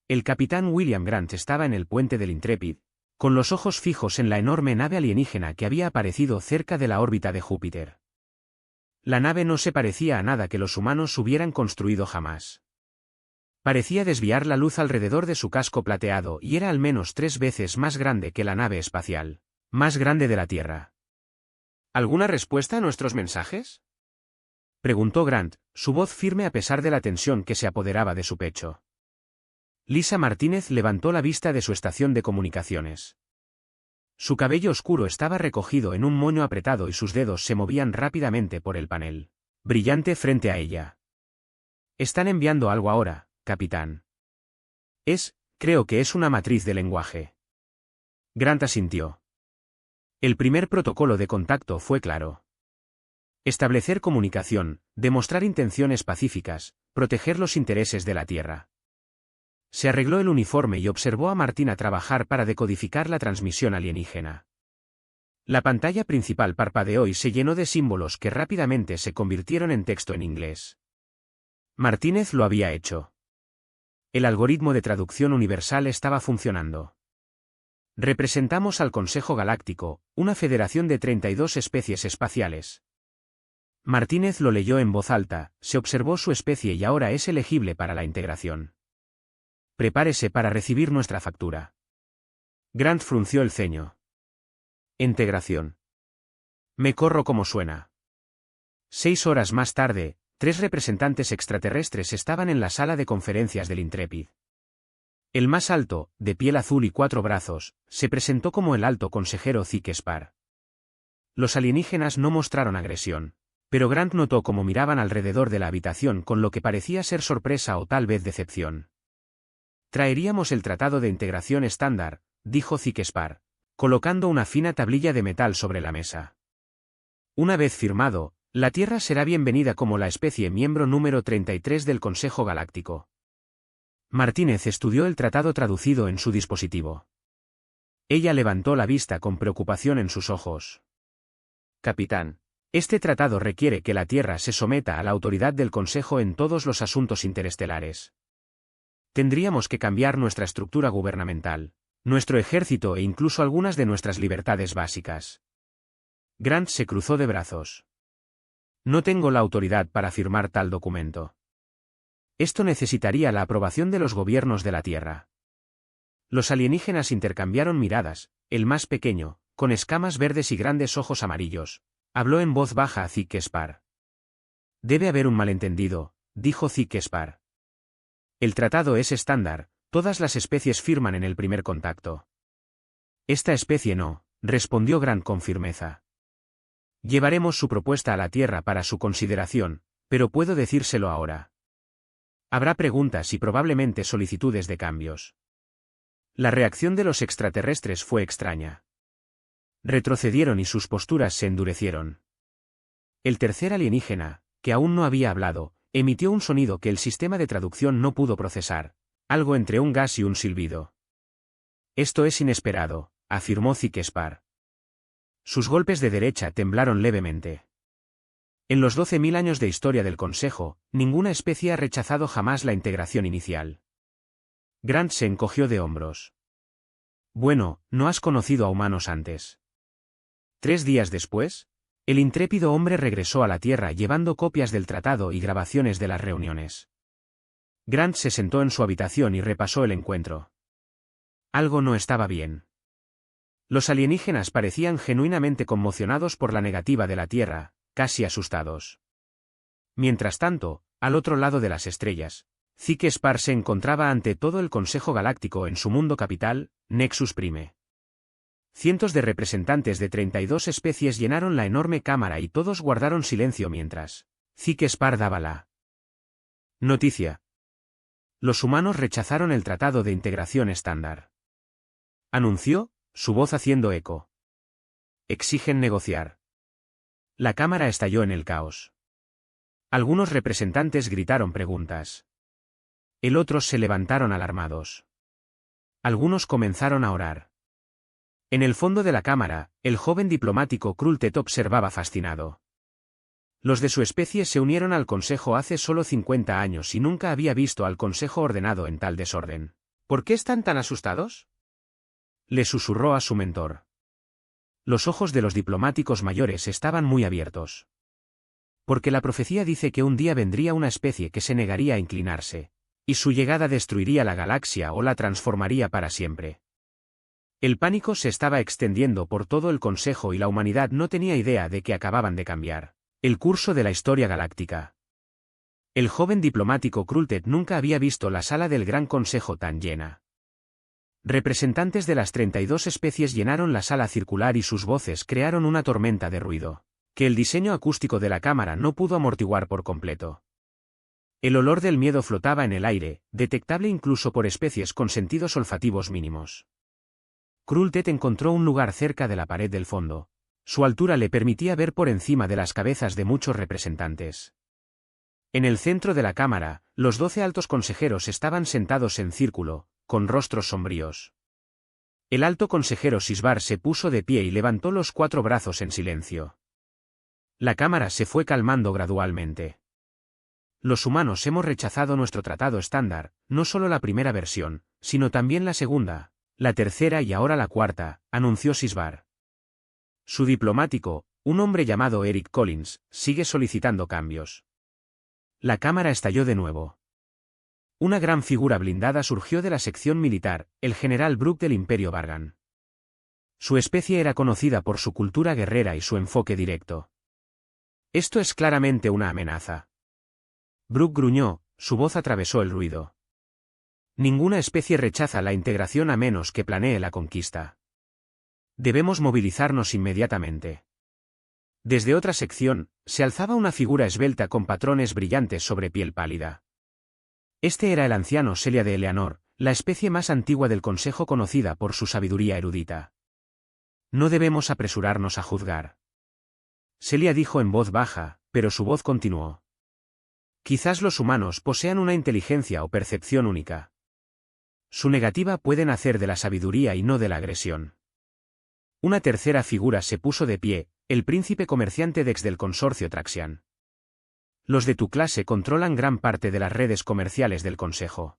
El capitán William Grant estaba en el puente del Intrepid, con los ojos fijos en la enorme nave alienígena que había aparecido cerca de la órbita de Júpiter. La nave no se parecía a nada que los humanos hubieran construido jamás. Parecía desviar la luz alrededor de su casco plateado y era al menos 3 veces más grande que la nave espacial, más grande de la Tierra. ¿Alguna respuesta a nuestros mensajes?, preguntó Grant, su voz firme a pesar de la tensión que se apoderaba de su pecho. Lisa Martínez levantó la vista de su estación de comunicaciones. Su cabello oscuro estaba recogido en un moño apretado y sus dedos se movían rápidamente por el panel brillante frente a ella. «Están enviando algo ahora, capitán». Creo que es una matriz de lenguaje». Grant asintió. El primer protocolo de contacto fue claro. Establecer comunicación, demostrar intenciones pacíficas, proteger los intereses de la Tierra. Se arregló el uniforme y observó a Martina trabajar para decodificar la transmisión alienígena. La pantalla principal parpadeó y se llenó de símbolos que rápidamente se convirtieron en texto en inglés. Martínez lo había hecho. El algoritmo de traducción universal estaba funcionando. Representamos al Consejo Galáctico, una federación de 32 especies espaciales. Martínez lo leyó en voz alta, se observó su especie y ahora es elegible para la integración. Prepárese para recibir nuestra factura. Grant frunció el ceño. Integración. Me corro como suena. 6 horas más tarde, 3 representantes extraterrestres estaban en la sala de conferencias del Intrepid. El más alto, de piel azul y 4 brazos, se presentó como el alto consejero Zeke Spar. Los alienígenas no mostraron agresión, pero Grant notó cómo miraban alrededor de la habitación con lo que parecía ser sorpresa o tal vez decepción. Traeríamos el tratado de integración estándar, dijo Zeke Spar, colocando una fina tablilla de metal sobre la mesa. Una vez firmado, la Tierra será bienvenida como la especie miembro número 33 del Consejo Galáctico. Martínez estudió el tratado traducido en su dispositivo. Ella levantó la vista con preocupación en sus ojos. Capitán, este tratado requiere que la Tierra se someta a la autoridad del Consejo en todos los asuntos interestelares. Tendríamos que cambiar nuestra estructura gubernamental, nuestro ejército e incluso algunas de nuestras libertades básicas. Grant se cruzó de brazos. No tengo la autoridad para firmar tal documento. Esto necesitaría la aprobación de los gobiernos de la Tierra. Los alienígenas intercambiaron miradas, el más pequeño, con escamas verdes y grandes ojos amarillos, habló en voz baja a Zeke Spar. Debe haber un malentendido, dijo Zeke Spar. El tratado es estándar, todas las especies firman en el primer contacto. Esta especie no, respondió Grant con firmeza. Llevaremos su propuesta a la Tierra para su consideración, pero puedo decírselo ahora. Habrá preguntas y probablemente solicitudes de cambios. La reacción de los extraterrestres fue extraña. Retrocedieron y sus posturas se endurecieron. El tercer alienígena, que aún no había hablado, emitió un sonido que el sistema de traducción no pudo procesar, algo entre un gas y un silbido. Esto es inesperado, afirmó Zeke Spar. Sus golpes de derecha temblaron levemente. En los 12.000 años de historia del Consejo, ninguna especie ha rechazado jamás la integración inicial. Grant se encogió de hombros. Bueno, no has conocido a humanos antes. 3 días después, el intrépido hombre regresó a la Tierra llevando copias del tratado y grabaciones de las reuniones. Grant se sentó en su habitación y repasó el encuentro. Algo no estaba bien. Los alienígenas parecían genuinamente conmocionados por la negativa de la Tierra, casi asustados. Mientras tanto, al otro lado de las estrellas, Zeke Spar se encontraba ante todo el Consejo Galáctico en su mundo capital, Nexus Prime. Cientos de representantes de 32 especies llenaron la enorme cámara y todos guardaron silencio mientras Zeke Spar daba la noticia. Los humanos rechazaron el tratado de integración estándar. Anunció, su voz haciendo eco. Exigen negociar. La cámara estalló en el caos. Algunos representantes gritaron preguntas. Otros se levantaron alarmados. Algunos comenzaron a orar. En el fondo de la cámara, el joven diplomático Krultet observaba fascinado. Los de su especie se unieron al Consejo hace solo 50 años y nunca había visto al Consejo ordenado en tal desorden. ¿Por qué están tan asustados? Le susurró a su mentor. Los ojos de los diplomáticos mayores estaban muy abiertos. Porque la profecía dice que un día vendría una especie que se negaría a inclinarse, y su llegada destruiría la galaxia o la transformaría para siempre. El pánico se estaba extendiendo por todo el Consejo y la humanidad no tenía idea de que acababan de cambiar el curso de la historia galáctica. El joven diplomático Krultet nunca había visto la sala del Gran Consejo tan llena. Representantes de las 32 especies llenaron la sala circular y sus voces crearon una tormenta de ruido, que el diseño acústico de la cámara no pudo amortiguar por completo. El olor del miedo flotaba en el aire, detectable incluso por especies con sentidos olfativos mínimos. Krultet encontró un lugar cerca de la pared del fondo. Su altura le permitía ver por encima de las cabezas de muchos representantes. En el centro de la cámara, los 12 altos consejeros estaban sentados en círculo, con rostros sombríos. El alto consejero Sisbar se puso de pie y levantó los 4 brazos en silencio. La cámara se fue calmando gradualmente. Los humanos hemos rechazado nuestro tratado estándar, no solo la primera versión, sino también la segunda, la tercera y ahora la cuarta, anunció Sisbar. Su diplomático, un hombre llamado Eric Collins, sigue solicitando cambios. La cámara estalló de nuevo. Una gran figura blindada surgió de la sección militar, el general Brook del Imperio Vargan. Su especie era conocida por su cultura guerrera y su enfoque directo. Esto es claramente una amenaza. Brook gruñó, su voz atravesó el ruido. Ninguna especie rechaza la integración a menos que planee la conquista. Debemos movilizarnos inmediatamente. Desde otra sección, se alzaba una figura esbelta con patrones brillantes sobre piel pálida. Este era el anciano Celia de Eleanor, la especie más antigua del Consejo conocida por su sabiduría erudita. No debemos apresurarnos a juzgar. Celia dijo en voz baja, pero su voz continuó. Quizás los humanos posean una inteligencia o percepción única. Su negativa puede nacer de la sabiduría y no de la agresión. Una tercera figura se puso de pie, el príncipe comerciante Dex del consorcio Traxian. Los de tu clase controlan gran parte de las redes comerciales del Consejo.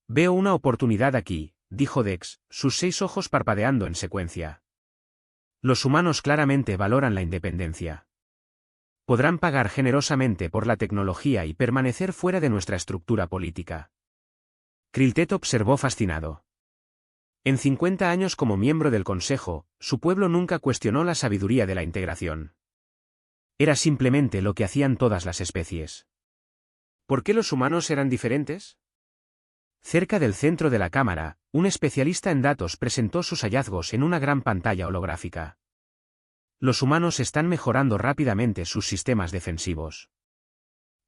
Veo una oportunidad aquí, dijo Dex, sus 6 ojos parpadeando en secuencia. Los humanos claramente valoran la independencia. Podrán pagar generosamente por la tecnología y permanecer fuera de nuestra estructura política. Krultet observó fascinado. En 50 años como miembro del Consejo, su pueblo nunca cuestionó la sabiduría de la integración. Era simplemente lo que hacían todas las especies. ¿Por qué los humanos eran diferentes? Cerca del centro de la cámara, un especialista en datos presentó sus hallazgos en una gran pantalla holográfica. Los humanos están mejorando rápidamente sus sistemas defensivos.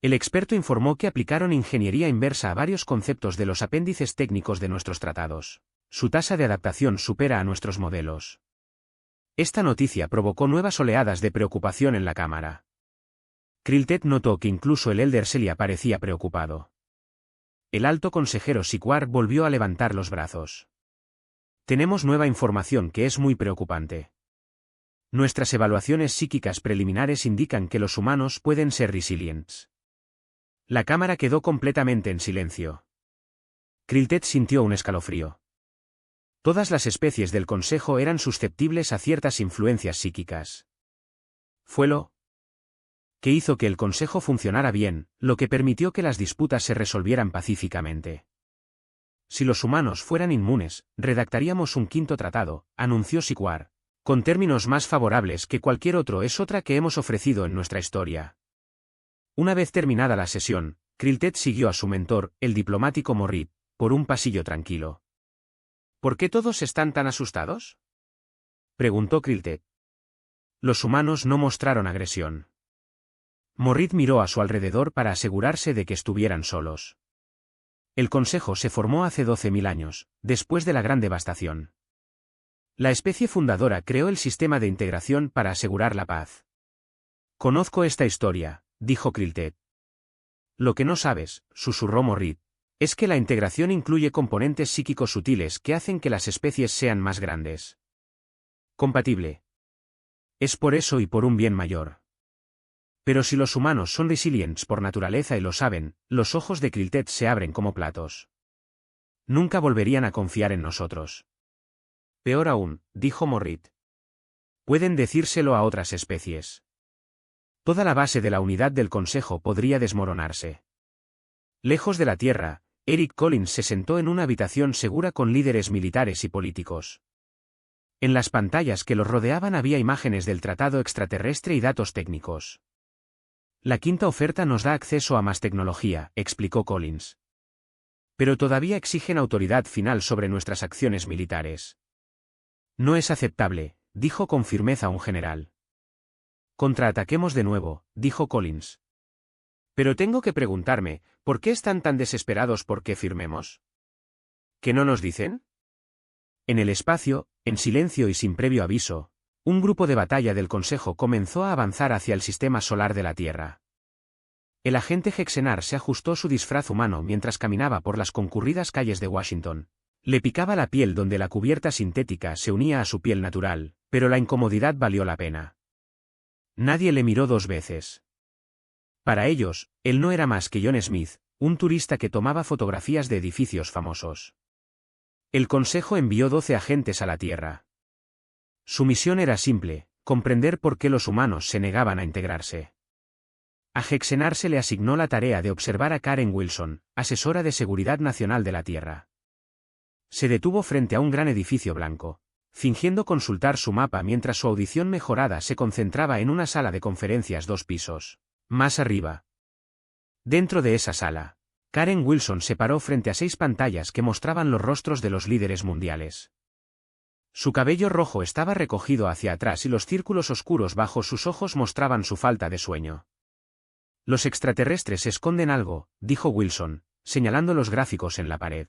El experto informó que aplicaron ingeniería inversa a varios conceptos de los apéndices técnicos de nuestros tratados. Su tasa de adaptación supera a nuestros modelos. Esta noticia provocó nuevas oleadas de preocupación en la cámara. Krultet notó que incluso el Elder Celia parecía preocupado. El alto consejero Siquar volvió a levantar los brazos. Tenemos nueva información que es muy preocupante. Nuestras evaluaciones psíquicas preliminares indican que los humanos pueden ser resilientes. La cámara quedó completamente en silencio. Krultet sintió un escalofrío. Todas las especies del Consejo eran susceptibles a ciertas influencias psíquicas. Fue lo que hizo que el Consejo funcionara bien, lo que permitió que las disputas se resolvieran pacíficamente. Si los humanos fueran inmunes, redactaríamos un 5º tratado, anunció Siquar, con términos más favorables que cualquier otro es otra que hemos ofrecido en nuestra historia. Una vez terminada la sesión, Krultet siguió a su mentor, el diplomático Morrit, por un pasillo tranquilo. ¿Por qué todos están tan asustados? Preguntó Krultet. Los humanos no mostraron agresión. Morrit miró a su alrededor para asegurarse de que estuvieran solos. El Consejo se formó hace 12.000 años, después de la gran devastación. La especie fundadora creó el sistema de integración para asegurar la paz. Conozco esta historia, dijo Krultet. Lo que no sabes, susurró Morrit, es que la integración incluye componentes psíquicos sutiles que hacen que las especies sean más grandes. Compatible. Es por eso y por un bien mayor. Pero si los humanos son resilientes por naturaleza y lo saben, los ojos de Krultet se abren como platos. Nunca volverían a confiar en nosotros. Peor aún, dijo Morrit. Pueden decírselo a otras especies. Toda la base de la unidad del Consejo podría desmoronarse. Lejos de la Tierra, Eric Collins se sentó en una habitación segura con líderes militares y políticos. En las pantallas que los rodeaban había imágenes del tratado extraterrestre y datos técnicos. La quinta oferta nos da acceso a más tecnología, explicó Collins. Pero todavía exigen autoridad final sobre nuestras acciones militares. No es aceptable, dijo con firmeza un general. Contraataquemos de nuevo, dijo Collins. Pero tengo que preguntarme, ¿por qué están tan desesperados por que firmemos? ¿Qué no nos dicen? En el espacio, en silencio y sin previo aviso, un grupo de batalla del Consejo comenzó a avanzar hacia el sistema solar de la Tierra. El agente Hexenar se ajustó su disfraz humano mientras caminaba por las concurridas calles de Washington. Le picaba la piel donde la cubierta sintética se unía a su piel natural, pero la incomodidad valió la pena. Nadie le miró dos veces. Para ellos, él no era más que John Smith, un turista que tomaba fotografías de edificios famosos. El Consejo envió 12 agentes a la Tierra. Su misión era simple, comprender por qué los humanos se negaban a integrarse. A Hexenar se le asignó la tarea de observar a Karen Wilson, asesora de Seguridad Nacional de la Tierra. Se detuvo frente a un gran edificio blanco, fingiendo consultar su mapa mientras su audición mejorada se concentraba en una sala de conferencias 2 pisos más arriba. Dentro de esa sala, Karen Wilson se paró frente a 6 pantallas que mostraban los rostros de los líderes mundiales. Su cabello rojo estaba recogido hacia atrás y los círculos oscuros bajo sus ojos mostraban su falta de sueño. Los extraterrestres esconden algo, dijo Wilson, señalando los gráficos en la pared.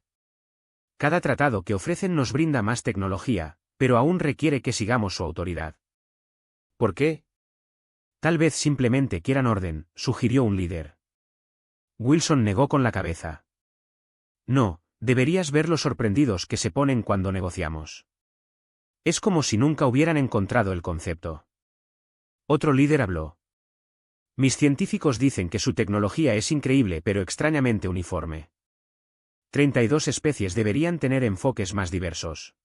Cada tratado que ofrecen nos brinda más tecnología, pero aún requiere que sigamos su autoridad. ¿Por qué? Tal vez simplemente quieran orden, sugirió un líder. Wilson negó con la cabeza. No, deberías ver lo sorprendidos que se ponen cuando negociamos. Es como si nunca hubieran encontrado el concepto. Otro líder habló. Mis científicos dicen que su tecnología es increíble pero extrañamente uniforme. 32 especies deberían tener enfoques más diversos.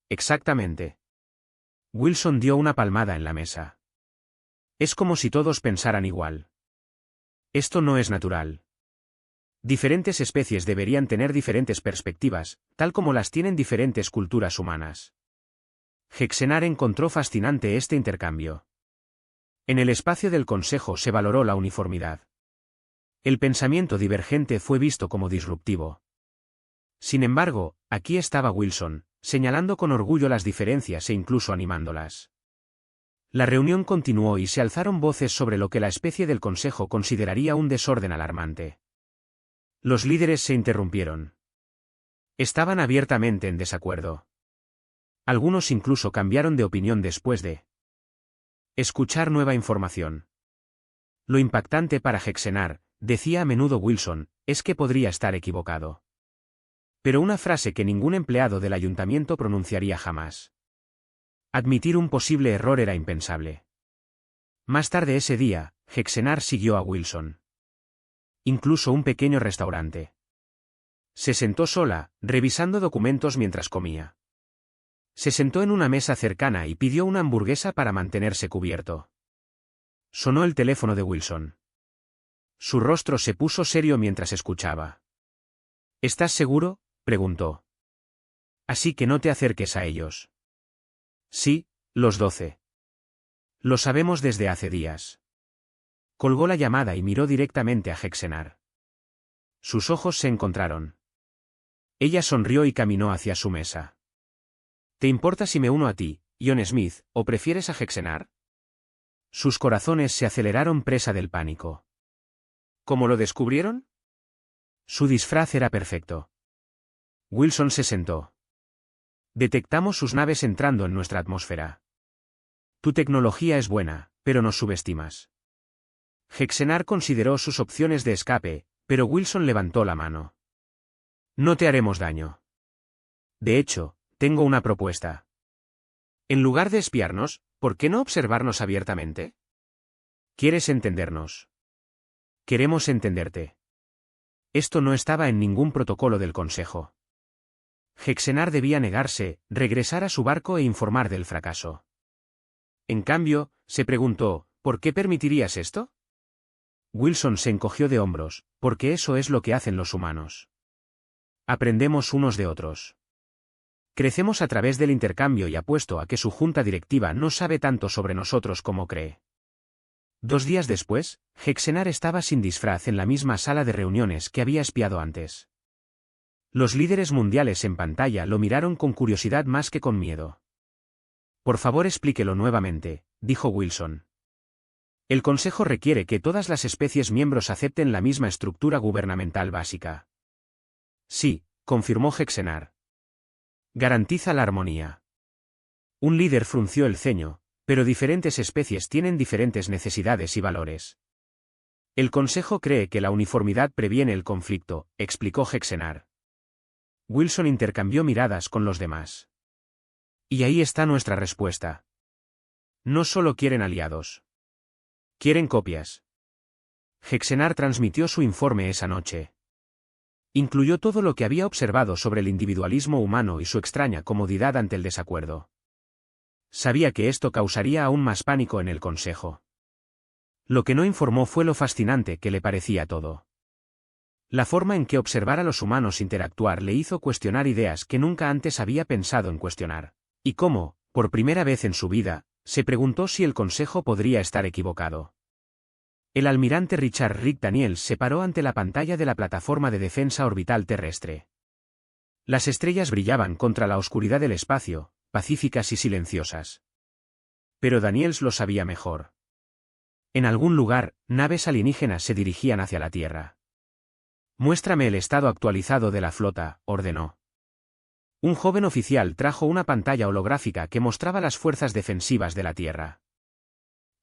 Exactamente. Wilson dio una palmada en la mesa. Es como si todos pensaran igual. Esto no es natural. Diferentes especies deberían tener diferentes perspectivas, tal como las tienen diferentes culturas humanas. Hexenar encontró fascinante este intercambio. En el espacio del Consejo se valoró la uniformidad. El pensamiento divergente fue visto como disruptivo. Sin embargo, aquí estaba Wilson, señalando con orgullo las diferencias e incluso animándolas. La reunión continuó y se alzaron voces sobre lo que la especie del Consejo consideraría un desorden alarmante. Los líderes se interrumpieron. Estaban abiertamente en desacuerdo. Algunos incluso cambiaron de opinión después de escuchar nueva información. Lo impactante para Hexenar, decía a menudo Wilson, es que podría estar equivocado. Pero una frase que ningún empleado del ayuntamiento pronunciaría jamás. Admitir un posible error era impensable. Más tarde ese día, Hexenar siguió a Wilson. Incluso un pequeño restaurante. Se sentó sola, revisando documentos mientras comía. Se sentó en una mesa cercana y pidió una hamburguesa para mantenerse cubierto. Sonó el teléfono de Wilson. Su rostro se puso serio mientras escuchaba. ¿Estás seguro?, preguntó. Así que no te acerques a ellos. Sí, los 12. Lo sabemos desde hace días. Colgó la llamada y miró directamente a Hexenar. Sus ojos se encontraron. Ella sonrió y caminó hacia su mesa. ¿Te importa si me uno a ti, John Smith, o prefieres a Hexenar? Sus corazones se aceleraron presa del pánico. ¿Cómo lo descubrieron? Su disfraz era perfecto. Wilson se sentó. Detectamos sus naves entrando en nuestra atmósfera. Tu tecnología es buena, pero nos subestimas. Hexenar consideró sus opciones de escape, pero Wilson levantó la mano. No te haremos daño. De hecho, tengo una propuesta. En lugar de espiarnos, ¿por qué no observarnos abiertamente? ¿Quieres entendernos? Queremos entenderte. Esto no estaba en ningún protocolo del Consejo. Hexenar debía negarse, regresar a su barco e informar del fracaso. En cambio, se preguntó, ¿por qué permitirías esto? Wilson se encogió de hombros, porque eso es lo que hacen los humanos. Aprendemos unos de otros. Crecemos a través del intercambio y apuesto a que su junta directiva no sabe tanto sobre nosotros como cree. 2 días después, Hexenar estaba sin disfraz en la misma sala de reuniones que había espiado antes. Los líderes mundiales en pantalla lo miraron con curiosidad más que con miedo. Por favor, explíquelo nuevamente, dijo Wilson. El Consejo requiere que todas las especies miembros acepten la misma estructura gubernamental básica. Sí, confirmó Hexenar. Garantiza la armonía. Un líder frunció el ceño, pero diferentes especies tienen diferentes necesidades y valores. El Consejo cree que la uniformidad previene el conflicto, explicó Hexenar. Wilson intercambió miradas con los demás. Y ahí está nuestra respuesta. No solo quieren aliados. Quieren copias. Hexenar transmitió su informe esa noche. Incluyó todo lo que había observado sobre el individualismo humano y su extraña comodidad ante el desacuerdo. Sabía que esto causaría aún más pánico en el Consejo. Lo que no informó fue lo fascinante que le parecía todo. La forma en que observar a los humanos interactuar le hizo cuestionar ideas que nunca antes había pensado en cuestionar. Y cómo, por primera vez en su vida, se preguntó si el Consejo podría estar equivocado. El almirante Richard Rick Daniels se paró ante la pantalla de la plataforma de defensa orbital terrestre. Las estrellas brillaban contra la oscuridad del espacio, pacíficas y silenciosas. Pero Daniels lo sabía mejor. En algún lugar, naves alienígenas se dirigían hacia la Tierra. Muéstrame el estado actualizado de la flota, ordenó. Un joven oficial trajo una pantalla holográfica que mostraba las fuerzas defensivas de la Tierra.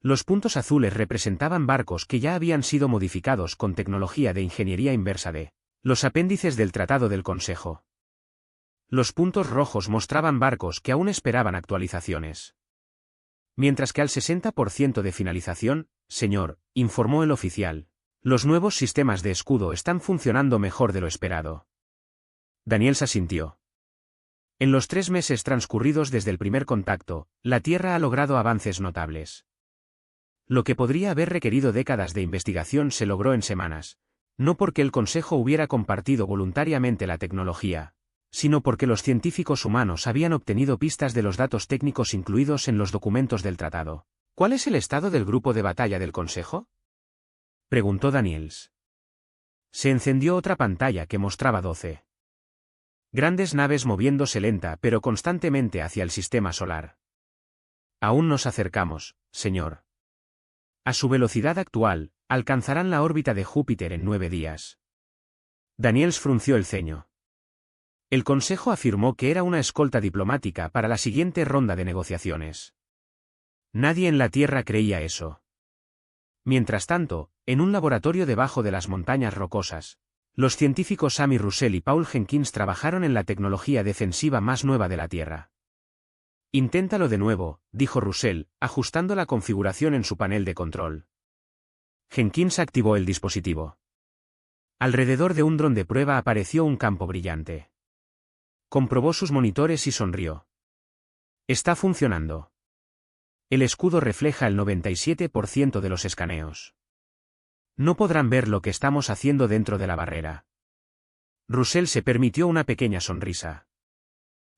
Los puntos azules representaban barcos que ya habían sido modificados con tecnología de ingeniería inversa de los apéndices del Tratado del Consejo. Los puntos rojos mostraban barcos que aún esperaban actualizaciones. Mientras que al 60% de finalización, señor, informó el oficial, los nuevos sistemas de escudo están funcionando mejor de lo esperado. Daniels asintió. En los 3 meses transcurridos desde el primer contacto, la Tierra ha logrado avances notables. Lo que podría haber requerido décadas de investigación se logró en semanas, no porque el Consejo hubiera compartido voluntariamente la tecnología, sino porque los científicos humanos habían obtenido pistas de los datos técnicos incluidos en los documentos del tratado. ¿Cuál es el estado del grupo de batalla del Consejo?, preguntó Daniels. Se encendió otra pantalla que mostraba 12 grandes naves moviéndose lenta pero constantemente hacia el sistema solar. Aún nos acercamos, señor. A su velocidad actual, alcanzarán la órbita de Júpiter en 9 días. Daniels frunció el ceño. El Consejo afirmó que era una escolta diplomática para la siguiente ronda de negociaciones. Nadie en la Tierra creía eso. Mientras tanto, en un laboratorio debajo de las montañas rocosas, los científicos Amy Russell y Paul Jenkins trabajaron en la tecnología defensiva más nueva de la Tierra. Inténtalo de nuevo, dijo Russell, ajustando la configuración en su panel de control. Jenkins activó el dispositivo. Alrededor de un dron de prueba apareció un campo brillante. Comprobó sus monitores y sonrió. Está funcionando. El escudo refleja el 97% de los escaneos. No podrán ver lo que estamos haciendo dentro de la barrera. Russell se permitió una pequeña sonrisa.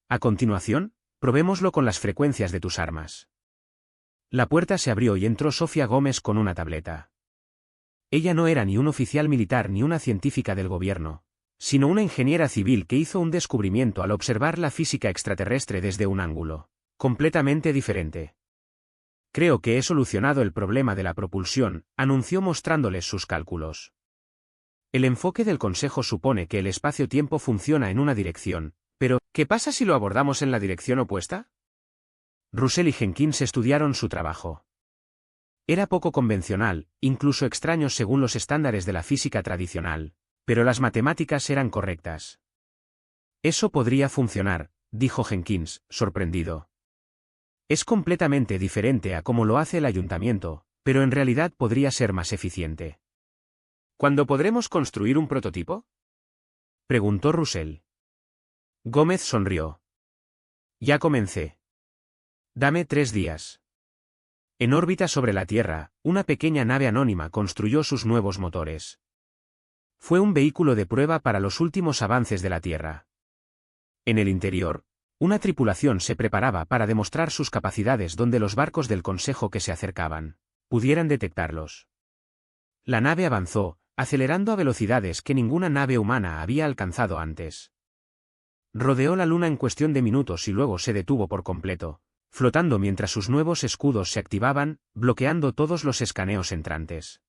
A continuación, probémoslo con las frecuencias de tus armas. La puerta se abrió y entró Sofía Gómez con una tableta. Ella no era ni un oficial militar ni una científica del gobierno, sino una ingeniera civil que hizo un descubrimiento al observar la física extraterrestre desde un ángulo completamente diferente. Creo que he solucionado el problema de la propulsión, anunció mostrándoles sus cálculos. El enfoque del Consejo supone que el espacio-tiempo funciona en una dirección, pero, ¿qué pasa si lo abordamos en la dirección opuesta? Russell y Jenkins estudiaron su trabajo. Era poco convencional, incluso extraño según los estándares de la física tradicional, pero las matemáticas eran correctas. Eso podría funcionar, dijo Jenkins, sorprendido. Es completamente diferente a cómo lo hace el ayuntamiento, pero en realidad podría ser más eficiente. ¿Cuándo podremos construir un prototipo?, preguntó Russell. Gómez sonrió. Ya comencé. Dame 3 días. En órbita sobre la Tierra, una pequeña nave anónima construyó sus nuevos motores. Fue un vehículo de prueba para los últimos avances de la Tierra. En el interior, una tripulación se preparaba para demostrar sus capacidades donde los barcos del Consejo que se acercaban pudieran detectarlos. La nave avanzó, acelerando a velocidades que ninguna nave humana había alcanzado antes. Rodeó la Luna en cuestión de minutos y luego se detuvo por completo, flotando mientras sus nuevos escudos se activaban, bloqueando todos los escaneos entrantes.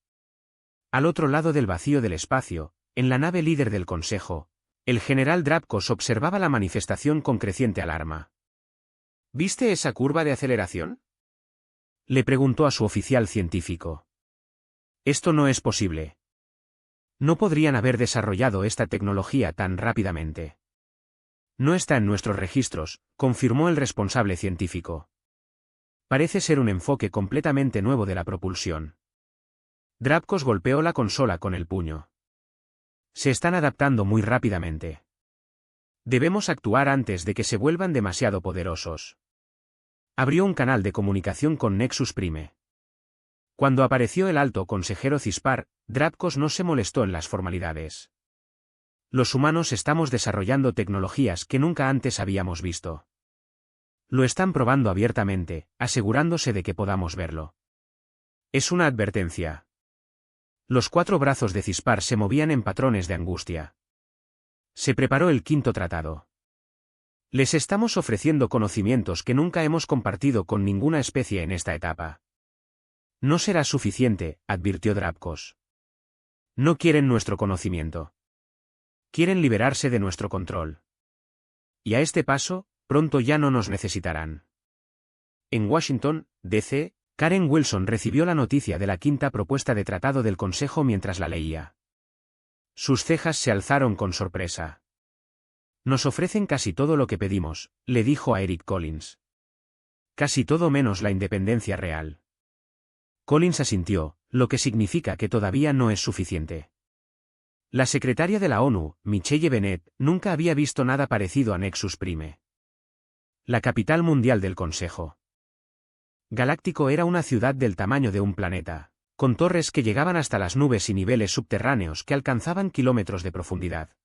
Al otro lado del vacío del espacio, en la nave líder del Consejo, el general Drapkos observaba la manifestación con creciente alarma. ¿Viste esa curva de aceleración?, le preguntó a su oficial científico. Esto no es posible. No podrían haber desarrollado esta tecnología tan rápidamente. No está en nuestros registros, confirmó el responsable científico. Parece ser un enfoque completamente nuevo de la propulsión. Drapkos golpeó la consola con el puño. Se están adaptando muy rápidamente. Debemos actuar antes de que se vuelvan demasiado poderosos. Abrió un canal de comunicación con Nexus Prime. Cuando apareció el alto consejero Cispar, Drapkos no se molestó en las formalidades. Los humanos estamos desarrollando tecnologías que nunca antes habíamos visto. Lo están probando abiertamente, asegurándose de que podamos verlo. Es una advertencia. Los 4 brazos de Cispar se movían en patrones de angustia. Se preparó el 5º tratado. Les estamos ofreciendo conocimientos que nunca hemos compartido con ninguna especie en esta etapa. No será suficiente, advirtió Drapkos. No quieren nuestro conocimiento. Quieren liberarse de nuestro control. Y a este paso, pronto ya no nos necesitarán. En Washington, D.C., Karen Wilson recibió la noticia de la 5ª propuesta de tratado del Consejo mientras la leía. Sus cejas se alzaron con sorpresa. Nos ofrecen casi todo lo que pedimos, le dijo a Eric Collins. Casi todo menos la independencia real. Collins asintió, lo que significa que todavía no es suficiente. La secretaria de la ONU, Michelle Bennett, nunca había visto nada parecido a Nexus Prime. La capital mundial del Consejo Galáctico era una ciudad del tamaño de un planeta, con torres que llegaban hasta las nubes y niveles subterráneos que alcanzaban kilómetros de profundidad.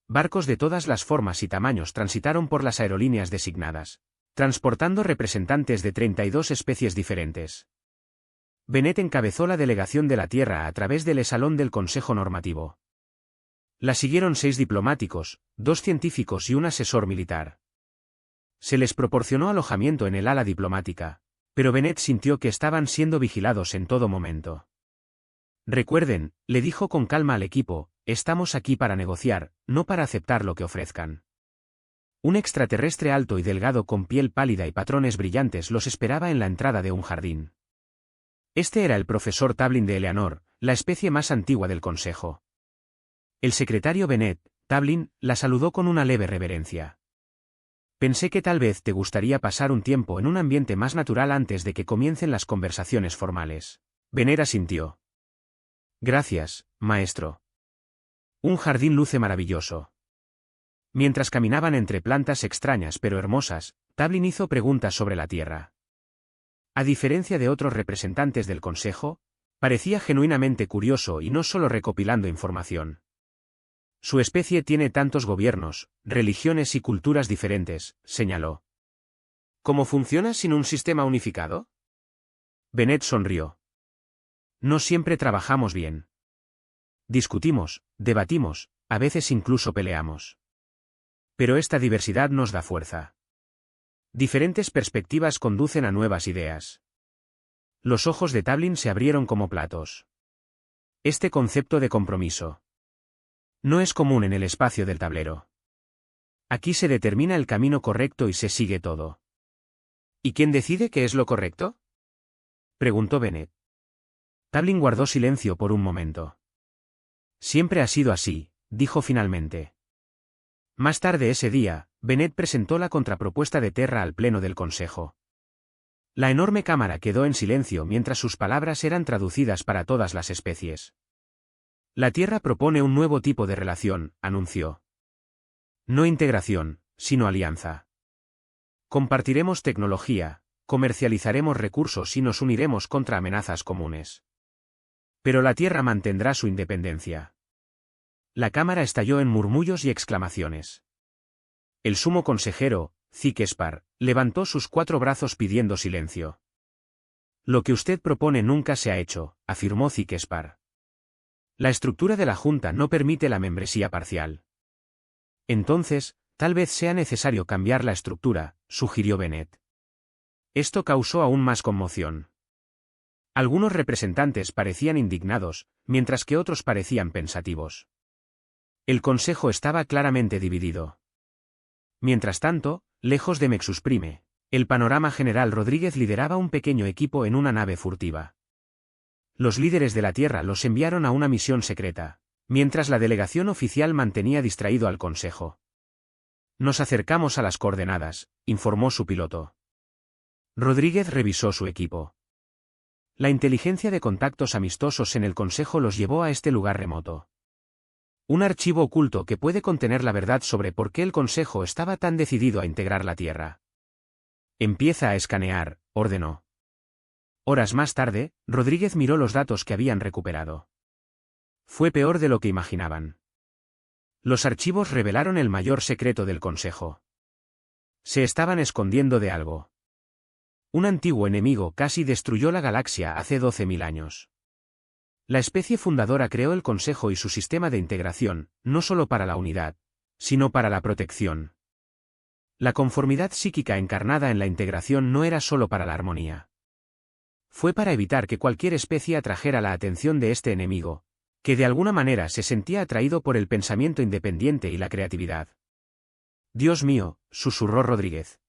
Barcos de todas las formas y tamaños transitaron por las aerolíneas designadas, transportando representantes de 32 especies diferentes. Bennett encabezó la delegación de la Tierra a través del salón del Consejo Normativo. La siguieron 6 diplomáticos, 2 científicos y un asesor militar. Se les proporcionó alojamiento en el ala diplomática, pero Bennett sintió que estaban siendo vigilados en todo momento. Recuerden, le dijo con calma al equipo, estamos aquí para negociar, no para aceptar lo que ofrezcan. Un extraterrestre alto y delgado con piel pálida y patrones brillantes los esperaba en la entrada de un jardín. Este era el profesor Tablin de Eleanor, la especie más antigua del Consejo. El secretario Bennett, Tablin, la saludó con una leve reverencia. Pensé que tal vez te gustaría pasar un tiempo en un ambiente más natural antes de que comiencen las conversaciones formales. Bennett asintió. Gracias, maestro. Un jardín luce maravilloso. Mientras caminaban entre plantas extrañas pero hermosas, Tablin hizo preguntas sobre la Tierra. A diferencia de otros representantes del Consejo, parecía genuinamente curioso y no solo recopilando información. Su especie tiene tantos gobiernos, religiones y culturas diferentes, señaló. ¿Cómo funciona sin un sistema unificado? Bennett sonrió. No siempre trabajamos bien. Discutimos, debatimos, a veces incluso peleamos. Pero esta diversidad nos da fuerza. Diferentes perspectivas conducen a nuevas ideas. Los ojos de Tablin se abrieron como platos. Este concepto de compromiso no es común en el espacio del tablero. Aquí se determina el camino correcto y se sigue todo. ¿Y quién decide qué es lo correcto?, preguntó Bennett. Tablin guardó silencio por un momento. Siempre ha sido así, dijo finalmente. Más tarde ese día, Bennett presentó la contrapropuesta de Terra al Pleno del Consejo. La enorme cámara quedó en silencio mientras sus palabras eran traducidas para todas las especies. La Tierra propone un nuevo tipo de relación, anunció. No integración, sino alianza. Compartiremos tecnología, comercializaremos recursos y nos uniremos contra amenazas comunes. Pero la Tierra mantendrá su independencia. La cámara estalló en murmullos y exclamaciones. El sumo consejero, Zikespar, levantó sus 4 brazos pidiendo silencio. Lo que usted propone nunca se ha hecho, afirmó Zikespar. La estructura de la Junta no permite la membresía parcial. Entonces, tal vez sea necesario cambiar la estructura, sugirió Bennett. Esto causó aún más conmoción. Algunos representantes parecían indignados, mientras que otros parecían pensativos. El consejo estaba claramente dividido. Mientras tanto, lejos de Nexus Prime, el panorama general Rodríguez lideraba un pequeño equipo en una nave furtiva. Los líderes de la Tierra los enviaron a una misión secreta, mientras la delegación oficial mantenía distraído al consejo. Nos acercamos a las coordenadas, informó su piloto. Rodríguez revisó su equipo. La inteligencia de contactos amistosos en el consejo los llevó a este lugar remoto. Un archivo oculto que puede contener la verdad sobre por qué el consejo estaba tan decidido a integrar la Tierra. Empieza a escanear, ordenó. Horas más tarde, Rodríguez miró los datos que habían recuperado. Fue peor de lo que imaginaban. Los archivos revelaron el mayor secreto del consejo. Se estaban escondiendo de algo. Un antiguo enemigo casi destruyó la galaxia hace 12.000 años. La especie fundadora creó el Consejo y su sistema de integración, no solo para la unidad, sino para la protección. La conformidad psíquica encarnada en la integración no era solo para la armonía. Fue para evitar que cualquier especie atrajera la atención de este enemigo, que de alguna manera se sentía atraído por el pensamiento independiente y la creatividad. Dios mío, susurró Rodríguez.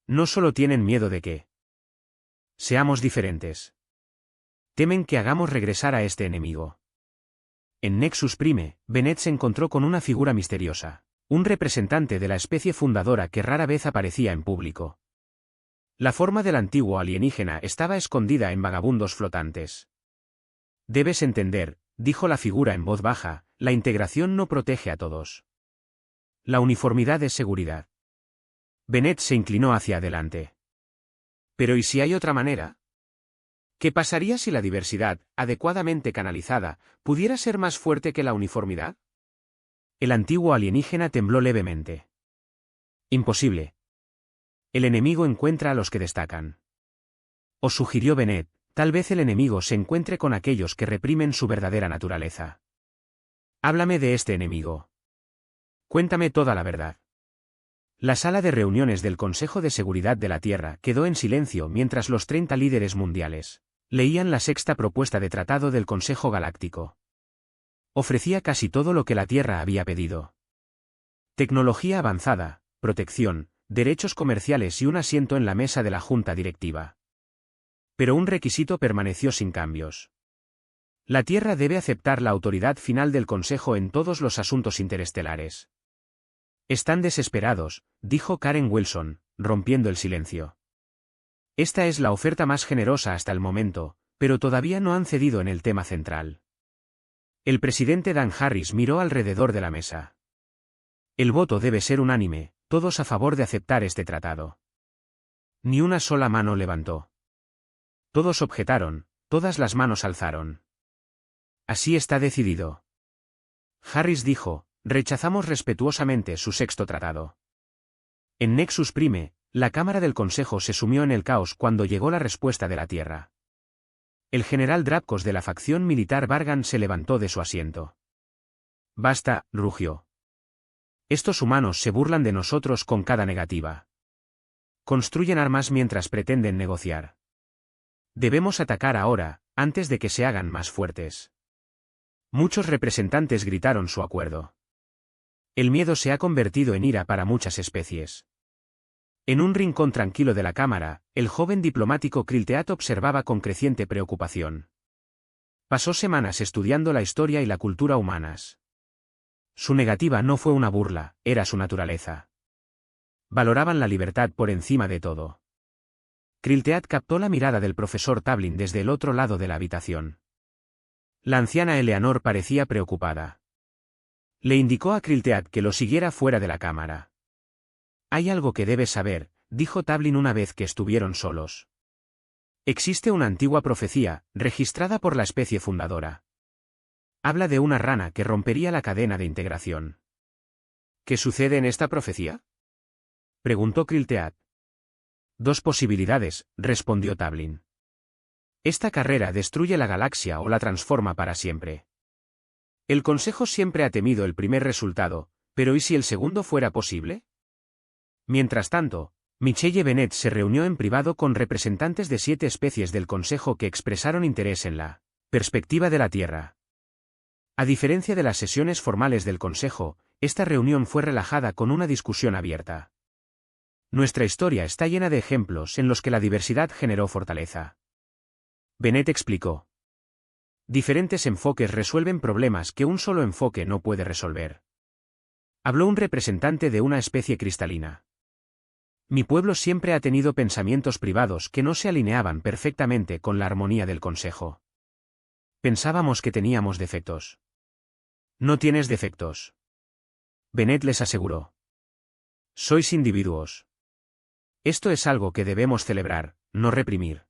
No solo tienen miedo de que seamos diferentes. Temen que hagamos regresar a este enemigo. En Nexus Prime, Bennett se encontró con una figura misteriosa, un representante de la especie fundadora que rara vez aparecía en público. La forma del antiguo alienígena estaba escondida en vagabundos flotantes. Debes entender, dijo la figura en voz baja, la integración no protege a todos. La uniformidad es seguridad. Bennett se inclinó hacia adelante. Pero ¿y si hay otra manera? ¿Qué pasaría si la diversidad, adecuadamente canalizada, pudiera ser más fuerte que la uniformidad? El antiguo alienígena tembló levemente. Imposible. El enemigo encuentra a los que destacan. Os sugirió Bennett, tal vez el enemigo se encuentre con aquellos que reprimen su verdadera naturaleza. Háblame de este enemigo. Cuéntame toda la verdad. La sala de reuniones del Consejo de Seguridad de la Tierra quedó en silencio mientras los 30 líderes mundiales leían la 6ª propuesta de tratado del Consejo Galáctico. Ofrecía casi todo lo que la Tierra había pedido. Tecnología avanzada, protección, derechos comerciales y un asiento en la mesa de la Junta Directiva. Pero un requisito permaneció sin cambios. La Tierra debe aceptar la autoridad final del Consejo en todos los asuntos interestelares. Están desesperados, dijo Karen Wilson, rompiendo el silencio. Esta es la oferta más generosa hasta el momento, pero todavía no han cedido en el tema central. El presidente Dan Harris miró alrededor de la mesa. El voto debe ser unánime, todos a favor de aceptar este tratado. Ni una sola mano levantó. Todos objetaron, todas las manos alzaron. Así está decidido. Harris dijo, rechazamos respetuosamente su 6º tratado. En Nexus Prime, la Cámara del Consejo se sumió en el caos cuando llegó la respuesta de la Tierra. El general Drapkos de la facción militar Vargan se levantó de su asiento. Basta, rugió. Estos humanos se burlan de nosotros con cada negativa. Construyen armas mientras pretenden negociar. Debemos atacar ahora, antes de que se hagan más fuertes. Muchos representantes gritaron su acuerdo. El miedo se ha convertido en ira para muchas especies. En un rincón tranquilo de la cámara, el joven diplomático Krilteat observaba con creciente preocupación. Pasó semanas estudiando la historia y la cultura humanas. Su negativa no fue una burla, era su naturaleza. Valoraban la libertad por encima de todo. Krilteat captó la mirada del profesor Tablin desde el otro lado de la habitación. La anciana Eleanor parecía preocupada. Le indicó a Kriltead que lo siguiera fuera de la cámara. Hay algo que debes saber, dijo Tablin una vez que estuvieron solos. Existe una antigua profecía, registrada por la especie fundadora. Habla de una rana que rompería la cadena de integración. ¿Qué sucede en esta profecía?, preguntó Kriltead. Dos posibilidades, respondió Tablin. Esta carrera destruye la galaxia o la transforma para siempre. El Consejo siempre ha temido el primer resultado, pero ¿y si el segundo fuera posible? Mientras tanto, Michelle Bennett se reunió en privado con representantes de 7 especies del Consejo que expresaron interés en la perspectiva de la Tierra. A diferencia de las sesiones formales del Consejo, esta reunión fue relajada con una discusión abierta. Nuestra historia está llena de ejemplos en los que la diversidad generó fortaleza. Bennett explicó. Diferentes enfoques resuelven problemas que un solo enfoque no puede resolver. Habló un representante de una especie cristalina. Mi pueblo siempre ha tenido pensamientos privados que no se alineaban perfectamente con la armonía del Consejo. Pensábamos que teníamos defectos. No tienes defectos. Bennett les aseguró. Sois individuos. Esto es algo que debemos celebrar, no reprimir.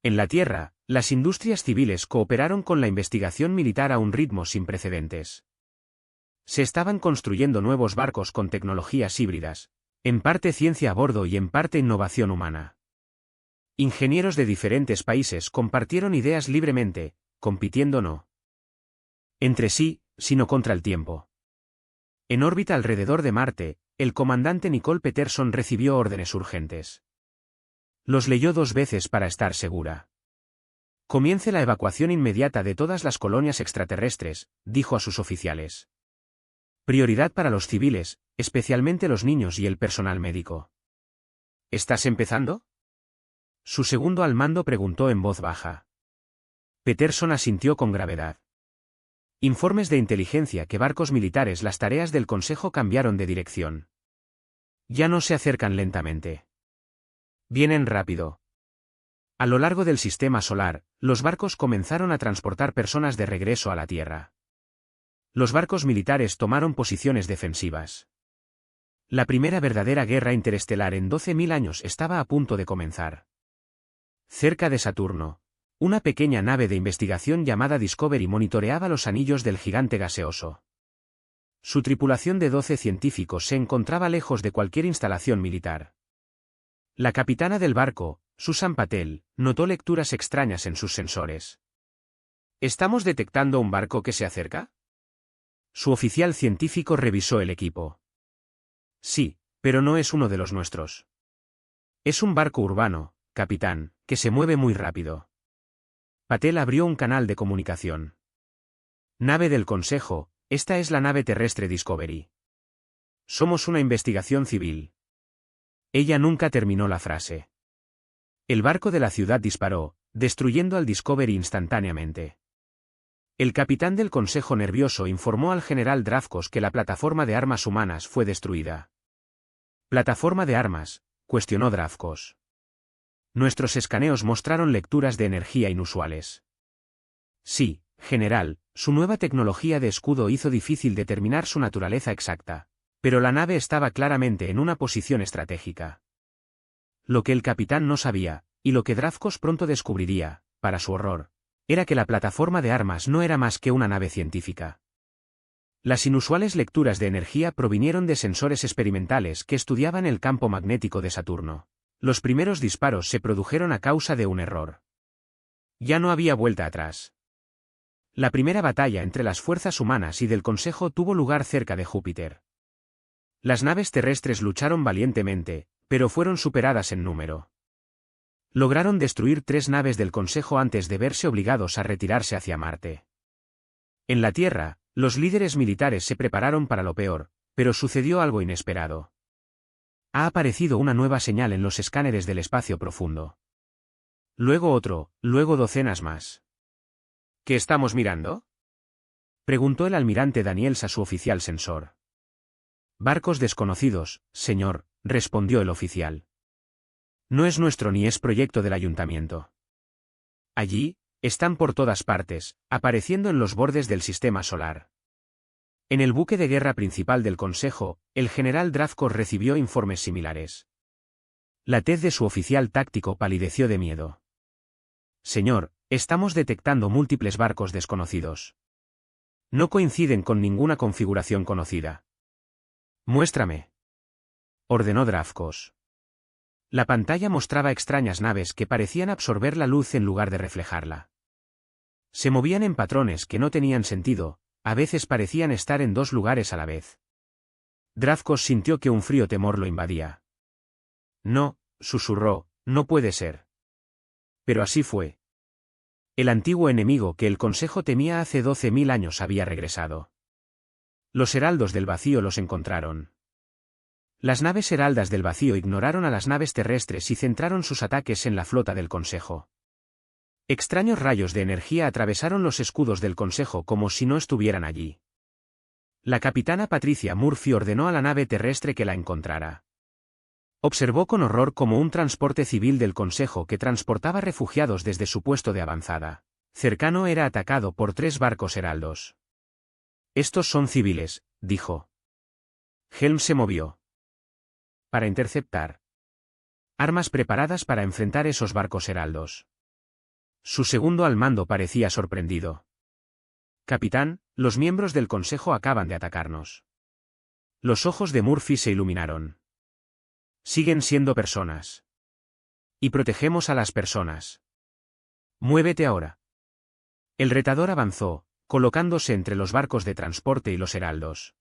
En la Tierra, las industrias civiles cooperaron con la investigación militar a un ritmo sin precedentes. Se estaban construyendo nuevos barcos con tecnologías híbridas, en parte ciencia a bordo y en parte innovación humana. Ingenieros de diferentes países compartieron ideas libremente, compitiendo no entre sí, sino contra el tiempo. En órbita alrededor de Marte, el comandante Nicole Peterson recibió órdenes urgentes. Los leyó 2 veces para estar segura. Comience la evacuación inmediata de todas las colonias extraterrestres, dijo a sus oficiales. Prioridad para los civiles, especialmente los niños y el personal médico. ¿Estás empezando?, su segundo al mando preguntó en voz baja. Peterson asintió con gravedad. Informes de inteligencia que barcos militares. Las tareas del Consejo cambiaron de dirección. Ya no se acercan lentamente. Vienen rápido. A lo largo del sistema solar, los barcos comenzaron a transportar personas de regreso a la Tierra. Los barcos militares tomaron posiciones defensivas. La primera verdadera guerra interestelar en 12.000 años estaba a punto de comenzar. Cerca de Saturno, una pequeña nave de investigación llamada Discovery monitoreaba los anillos del gigante gaseoso. Su tripulación de 12 científicos se encontraba lejos de cualquier instalación militar. La capitana del barco, Susan Patel, notó lecturas extrañas en sus sensores. ¿Estamos detectando un barco que se acerca?, su oficial científico revisó el equipo. Sí, pero no es uno de los nuestros. Es un barco urbano, capitán, que se mueve muy rápido. Patel abrió un canal de comunicación. Nave del Consejo, esta es la nave terrestre Discovery. Somos una investigación civil. Ella nunca terminó la frase. El barco de la ciudad disparó, destruyendo al Discovery instantáneamente. El capitán del Consejo nervioso informó al general Drafkos que la plataforma de armas humanas fue destruida. ¿Plataforma de armas?, cuestionó Drafkos. Nuestros escaneos mostraron lecturas de energía inusuales. Sí, general, su nueva tecnología de escudo hizo difícil determinar su naturaleza exacta, pero la nave estaba claramente en una posición estratégica. Lo que el capitán no sabía, y lo que Drafkos pronto descubriría, para su horror, era que la plataforma de armas no era más que una nave científica. Las inusuales lecturas de energía provinieron de sensores experimentales que estudiaban el campo magnético de Saturno. Los primeros disparos se produjeron a causa de un error. Ya no había vuelta atrás. La primera batalla entre las fuerzas humanas y del Consejo tuvo lugar cerca de Júpiter. Las naves terrestres lucharon valientemente, pero fueron superadas en número. Lograron destruir 3 naves del Consejo antes de verse obligados a retirarse hacia Marte. En la Tierra, los líderes militares se prepararon para lo peor, pero sucedió algo inesperado. Ha aparecido una nueva señal en los escáneres del espacio profundo. Luego otro, luego docenas más. ¿Qué estamos mirando?, preguntó el almirante Daniels a su oficial sensor. Barcos desconocidos, señor, respondió el oficial. No es nuestro ni es proyecto del ayuntamiento. Allí, están por todas partes, apareciendo en los bordes del sistema solar. En el buque de guerra principal del Consejo, el general Dravkos recibió informes similares. La tez de su oficial táctico palideció de miedo. Señor, estamos detectando múltiples barcos desconocidos. No coinciden con ninguna configuración conocida. Muéstrame, ordenó Dravkos. La pantalla mostraba extrañas naves que parecían absorber la luz en lugar de reflejarla. Se movían en patrones que no tenían sentido, a veces parecían estar en dos lugares a la vez. Dravkos sintió que un frío temor lo invadía. No, susurró, no puede ser. Pero así fue. El antiguo enemigo que el Consejo temía hace 12.000 años había regresado. Los heraldos del vacío los encontraron. Las naves heraldas del vacío ignoraron a las naves terrestres y centraron sus ataques en la flota del Consejo. Extraños rayos de energía atravesaron los escudos del Consejo como si no estuvieran allí. La capitana Patricia Murphy ordenó a la nave terrestre que la encontrara. Observó con horror cómo un transporte civil del Consejo que transportaba refugiados desde su puesto de avanzada cercano era atacado por 3 barcos heraldos. Estos son civiles, dijo. Helm se movió. Para interceptar. Armas preparadas para enfrentar esos barcos heraldos. Su segundo al mando parecía sorprendido. Capitán, los miembros del Consejo acaban de atacarnos. Los ojos de Murphy se iluminaron. Siguen siendo personas. Y protegemos a las personas. Muévete ahora. El retador avanzó, colocándose entre los barcos de transporte y los heraldos.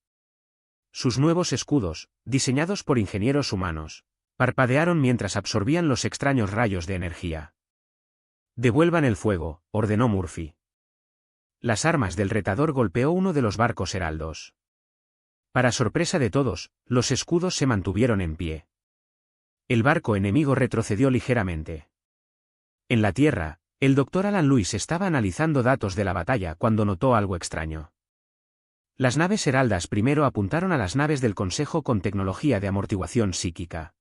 Sus nuevos escudos, diseñados por ingenieros humanos, parpadearon mientras absorbían los extraños rayos de energía. Devuelvan el fuego, ordenó Murphy. Las armas del retador golpeó uno de los barcos heraldos. Para sorpresa de todos, los escudos se mantuvieron en pie. El barco enemigo retrocedió ligeramente. En la tierra, el Dr. Alan Lewis estaba analizando datos de la batalla cuando notó algo extraño. Las naves heraldas primero apuntaron a las naves del Consejo con tecnología de amortiguación psíquica.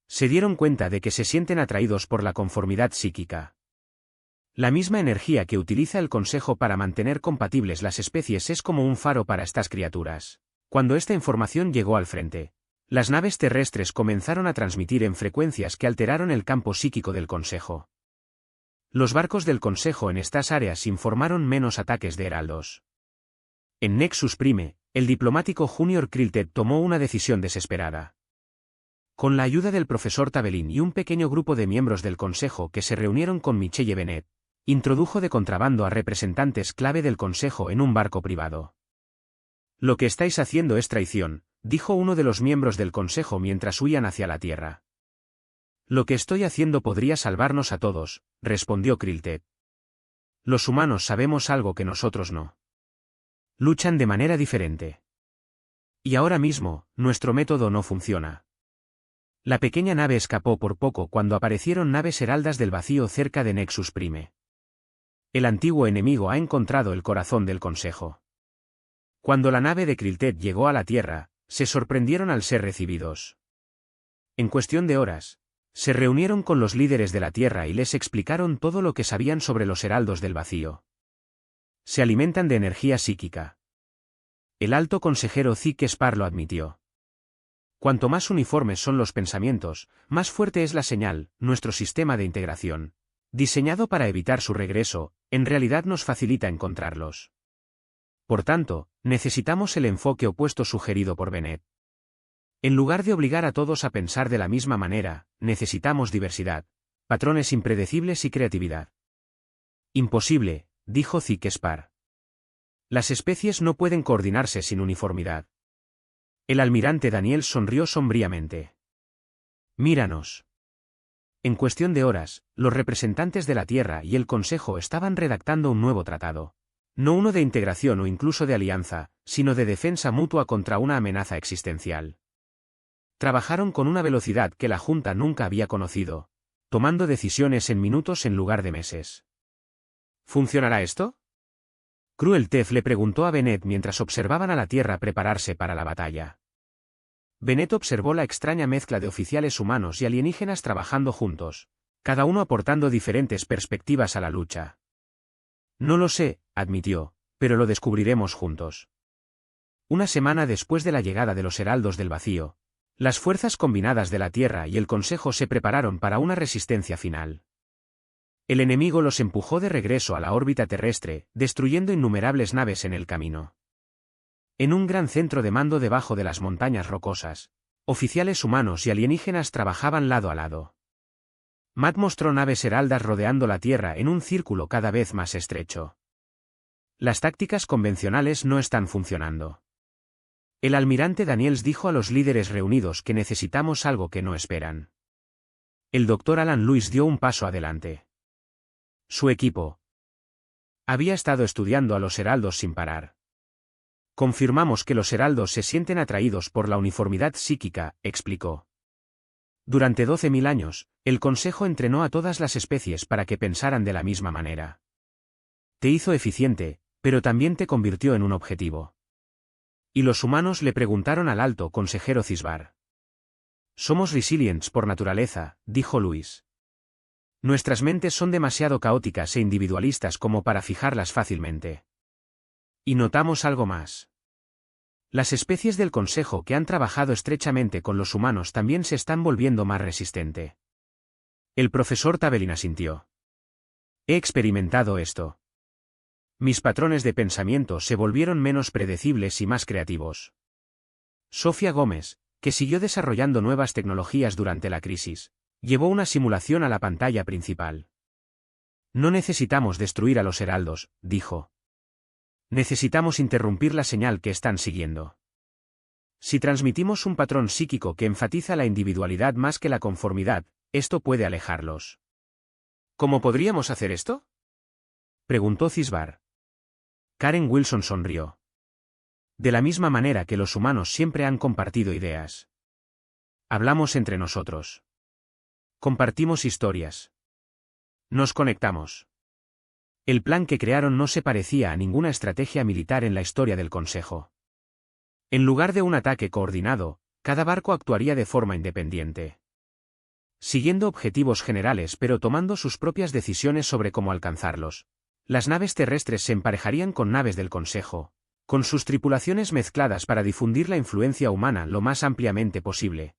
Se dieron cuenta de que se sienten atraídos por la conformidad psíquica. La misma energía que utiliza el Consejo para mantener compatibles las especies es como un faro para estas criaturas. Cuando esta información llegó al frente, las naves terrestres comenzaron a transmitir en frecuencias que alteraron el campo psíquico del Consejo. Los barcos del Consejo en estas áreas informaron menos ataques de heraldos. En Nexus Prime, el diplomático Junior Krilted tomó una decisión desesperada. Con la ayuda del profesor Tabelin y un pequeño grupo de miembros del Consejo que se reunieron con Michelle Bennett, introdujo de contrabando a representantes clave del Consejo en un barco privado. Lo que estáis haciendo es traición, dijo uno de los miembros del Consejo mientras huían hacia la Tierra. Lo que estoy haciendo podría salvarnos a todos, respondió Krilted. Los humanos sabemos algo que nosotros no. Luchan de manera diferente. Y ahora mismo, nuestro método no funciona. La pequeña nave escapó por poco cuando aparecieron naves heraldas del vacío cerca de Nexus Prime. El antiguo enemigo ha encontrado el corazón del Consejo. Cuando la nave de Krilted llegó a la Tierra, se sorprendieron al ser recibidos. En cuestión de horas, se reunieron con los líderes de la Tierra y les explicaron todo lo que sabían sobre los heraldos del vacío. Se alimentan de energía psíquica. El alto consejero Zeke Spar lo admitió. Cuanto más uniformes son los pensamientos, más fuerte es la señal. Nuestro sistema de integración, diseñado para evitar su regreso, en realidad nos facilita encontrarlos. Por tanto, necesitamos el enfoque opuesto sugerido por Bennett. En lugar de obligar a todos a pensar de la misma manera, necesitamos diversidad, patrones impredecibles y creatividad. Imposible, dijo Zeke Spar. Las especies no pueden coordinarse sin uniformidad. El almirante Daniel sonrió sombríamente. Míranos. En cuestión de horas, los representantes de la Tierra y el Consejo estaban redactando un nuevo tratado. No uno de integración o incluso de alianza, sino de defensa mutua contra una amenaza existencial. Trabajaron con una velocidad que la Junta nunca había conocido, tomando decisiones en minutos en lugar de meses. ¿Funcionará esto? Cruel Tef le preguntó a Bennett mientras observaban a la Tierra prepararse para la batalla. Bennett observó la extraña mezcla de oficiales humanos y alienígenas trabajando juntos, cada uno aportando diferentes perspectivas a la lucha. No lo sé, admitió, pero lo descubriremos juntos. Una semana después de la llegada de los heraldos del vacío, las fuerzas combinadas de la Tierra y el Consejo se prepararon para una resistencia final. El enemigo los empujó de regreso a la órbita terrestre, destruyendo innumerables naves en el camino. En un gran centro de mando debajo de las montañas rocosas, oficiales humanos y alienígenas trabajaban lado a lado. Matt mostró naves heraldas rodeando la Tierra en un círculo cada vez más estrecho. Las tácticas convencionales no están funcionando. El almirante Daniels dijo a los líderes reunidos que necesitamos algo que no esperan. El Dr. Alan Lewis dio un paso adelante. Su equipo había estado estudiando a los heraldos sin parar. Confirmamos que los heraldos se sienten atraídos por la uniformidad psíquica, explicó. Durante 12.000 años, el Consejo entrenó a todas las especies para que pensaran de la misma manera. Te hizo eficiente, pero también te convirtió en un objetivo. Y los humanos le preguntaron al alto consejero Cisbar. Somos resilientes por naturaleza, dijo Luis. Nuestras mentes son demasiado caóticas e individualistas como para fijarlas fácilmente. Y notamos algo más. Las especies del Consejo que han trabajado estrechamente con los humanos también se están volviendo más resistentes. El profesor Tabelin asintió. He experimentado esto. Mis patrones de pensamiento se volvieron menos predecibles y más creativos. Sofía Gómez, que siguió desarrollando nuevas tecnologías durante la crisis, llevó una simulación a la pantalla principal. No necesitamos destruir a los heraldos, dijo. Necesitamos interrumpir la señal que están siguiendo. Si transmitimos un patrón psíquico que enfatiza la individualidad más que la conformidad, esto puede alejarlos. ¿Cómo podríamos hacer esto?, preguntó Cisbar. Karen Wilson sonrió. De la misma manera que los humanos siempre han compartido ideas. Hablamos entre nosotros. Compartimos historias. Nos conectamos. El plan que crearon no se parecía a ninguna estrategia militar en la historia del Consejo. En lugar de un ataque coordinado, cada barco actuaría de forma independiente. Siguiendo objetivos generales pero tomando sus propias decisiones sobre cómo alcanzarlos. Las naves terrestres se emparejarían con naves del Consejo, con sus tripulaciones mezcladas para difundir la influencia humana lo más ampliamente posible.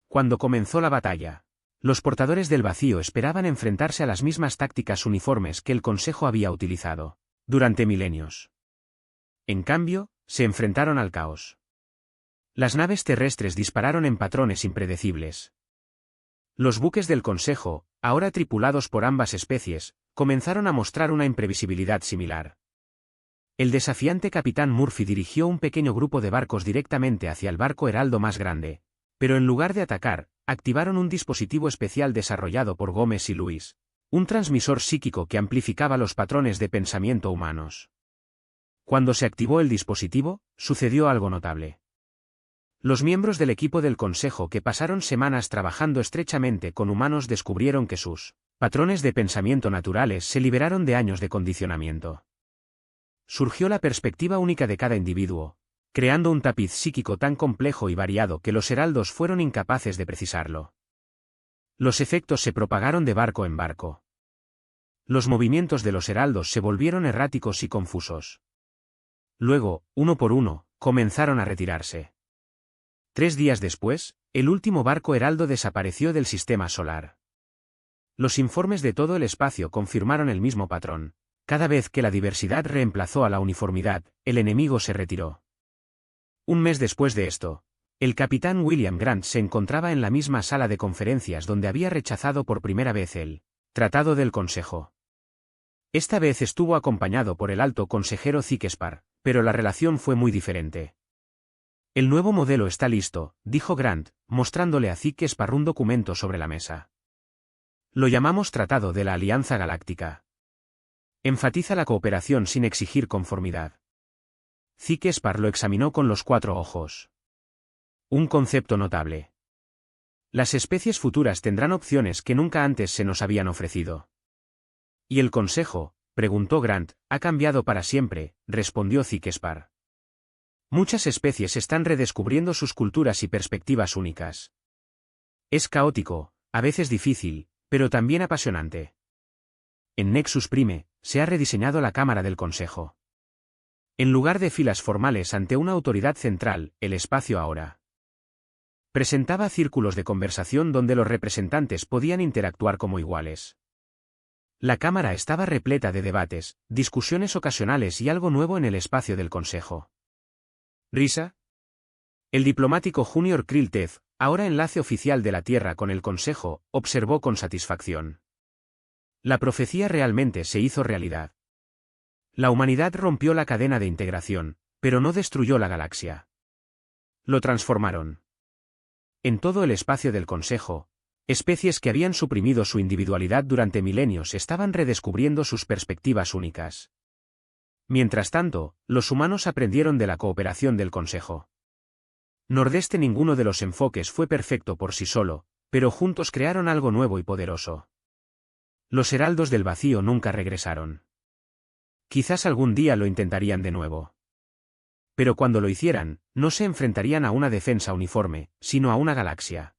Cuando comenzó la batalla, los portadores del vacío esperaban enfrentarse a las mismas tácticas uniformes que el Consejo había utilizado durante milenios. En cambio, se enfrentaron al caos. Las naves terrestres dispararon en patrones impredecibles. Los buques del Consejo, ahora tripulados por ambas especies, comenzaron a mostrar una imprevisibilidad similar. El desafiante capitán Murphy dirigió un pequeño grupo de barcos directamente hacia el barco heraldo más grande, pero en lugar de atacar, activaron un dispositivo especial desarrollado por Gómez y Luis, un transmisor psíquico que amplificaba los patrones de pensamiento humanos. Cuando se activó el dispositivo, sucedió algo notable. Los miembros del equipo del Consejo que pasaron semanas trabajando estrechamente con humanos descubrieron que sus patrones de pensamiento naturales se liberaron de años de condicionamiento. Surgió la perspectiva única de cada individuo, creando un tapiz psíquico tan complejo y variado que los heraldos fueron incapaces de precisarlo. Los efectos se propagaron de barco en barco. Los movimientos de los heraldos se volvieron erráticos y confusos. Luego, uno por uno, comenzaron a retirarse. 3 días después, el último barco heraldo desapareció del sistema solar. Los informes de todo el espacio confirmaron el mismo patrón. Cada vez que la diversidad reemplazó a la uniformidad, el enemigo se retiró. Un mes después de esto, el capitán William Grant se encontraba en la misma sala de conferencias donde había rechazado por primera vez el Tratado del Consejo. Esta vez estuvo acompañado por el alto consejero Zickespar, pero la relación fue muy diferente. El nuevo modelo está listo, dijo Grant, mostrándole a Zickespar un documento sobre la mesa. Lo llamamos Tratado de la Alianza Galáctica. Enfatiza la cooperación sin exigir conformidad. Zickespar lo examinó con los 4 ojos. Un concepto notable. Las especies futuras tendrán opciones que nunca antes se nos habían ofrecido. ¿Y el Consejo?, preguntó Grant. Ha cambiado para siempre, respondió Zickespar. Muchas especies están redescubriendo sus culturas y perspectivas únicas. Es caótico, a veces difícil, pero también apasionante. En Nexus Prime, se ha rediseñado la Cámara del Consejo. En lugar de filas formales ante una autoridad central, el espacio ahora presentaba círculos de conversación donde los representantes podían interactuar como iguales. La Cámara estaba repleta de debates, discusiones ocasionales y algo nuevo en el espacio del Consejo. ¿Risa? El diplomático Junior Kriltev, ahora enlace oficial de la Tierra con el Consejo, observó con satisfacción. La profecía realmente se hizo realidad. La humanidad rompió la cadena de integración, pero no destruyó la galaxia. Lo transformaron. En todo el espacio del Consejo, especies que habían suprimido su individualidad durante milenios estaban redescubriendo sus perspectivas únicas. Mientras tanto, los humanos aprendieron de la cooperación del Consejo. Nordeste ninguno de los enfoques fue perfecto por sí solo, pero juntos crearon algo nuevo y poderoso. Los heraldos del vacío nunca regresaron. Quizás algún día lo intentarían de nuevo. Pero cuando lo hicieran, no se enfrentarían a una defensa uniforme, sino a una galaxia.